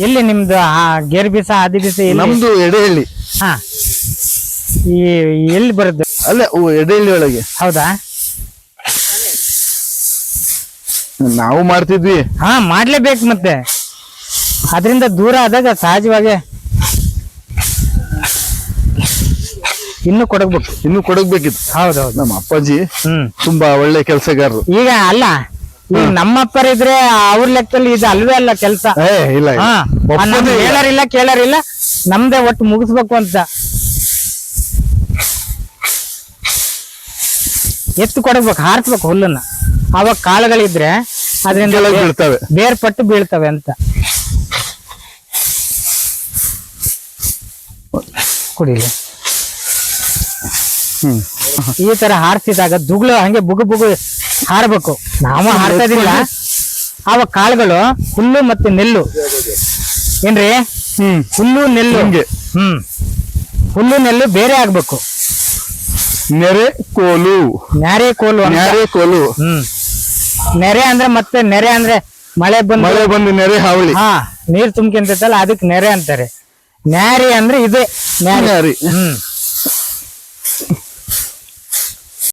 ಎಲ್ಲಿ ನಿಮ್ದು ಗೇರ್ ಬೀಸ ಆದಿ ಬೀಸ ಎಲ್ಲಿ? ನಮ್ದು ಎಡೆಹಳ್ಳಿ. ಹಾ ಈ ಎಲ್ಲಿ ಬರುತ್ತೆ? ಅಲ್ಲೇ ಎಡೆಹಳ್ಳಿ ಒಳಗೆ. ಹೌದಾ? ನಾವು ಮಾಡ್ತಿದ್ವಿ. ಹಾ ಮಾಡ್ಲೇಬೇಕು, ಮತ್ತೆ ಅದರಿಂದ ದೂರ ಆದಾಗ ಸಹಜವಾಗಿ ಇನ್ನು ಕೊಡಗ್ಬೇಕು. ಇನ್ನು ಕೊಡಗ್ಬೇಕಿತ್ತು. ಹೌದೌದು. ನಮ್ಮ ಅಪ್ಪಾಜಿ ತುಂಬಾ ಒಳ್ಳೆ ಕೆಲಸಗಾರರು. ಈಗ ಅಲ್ಲ, ಈಗ ನಮ್ಮಪ್ಪರಿದ್ರೆ ಅವ್ರ ಲೆಕ್ಕದಲ್ಲಿ ಇದು ಅಲ್ವೇ ಅಲ್ಲ ಕೆಲಸ. ಇಲ್ಲ ಹೇಳರಿಲ್ಲ ಕೇಳರಿಲ್ಲ, ನಮ್ದೇ ಒಟ್ಟು ಮುಗಿಸ್ಬೇಕು ಅಂತ ಎತ್ತು ಕೊಡಗ್ಬೇಕು, ಹಾರಿಸ್ಬೇಕು ಹುಲ್ಲನ್ನ. ಅವಾಗ ಕಾಳುಗಳಿದ್ರೆ ಅದರಿಂದ ಬೀಳ್ತವೆ, ಬೇರ್ಪಟ್ಟು ಬೀಳ್ತವೆ ಅಂತ. ಕುಡಿಲಿ. ಈ ತರ ಹಾರಿಸಿದಾಗ ದುಗ್ಳು ಹಂಗೆ ಬುಗು ಬುಗು ಹಾರಬೇಕು. ನಾವು ಹಾರ್ತಾ ಇದಿಲ್ಲ. ಅವಾಗ ಕಾಳುಗಳು ಹುಲ್ಲು ಮತ್ತೆ ನೆಲ್ಲು ಏನ್ರಿ? ಹುಲ್ಲು ನೆಲ್ಲು. ಹುಲ್ಲು ನೆಲ್ಲು ಬೇರೆ ಆಗ್ಬೇಕು. ನೆರೆ ಕೋಲು. ನ್ಯಾರೆ ಕೋಲು. ನ್ಯಾರೆ ಕೋಲು. ನೆರೆ ಅಂದ್ರೆ ಮತ್ತೆ ನೆರೆ ಅಂದ್ರೆ ಮಳೆ ಬಂದು ನೆರೆ ಹಾವಳಿ. ಹಾ, ನೀರ್ ತುಂಬ್ಕೊಂತೈತಲ್ಲ ಅದಕ್ಕೆ ನೆರೆ ಅಂತಾರೆ. ನ್ಯಾರಿ ಅಂದ್ರೆ ಇದೆ ನ್ಯಾರಿ.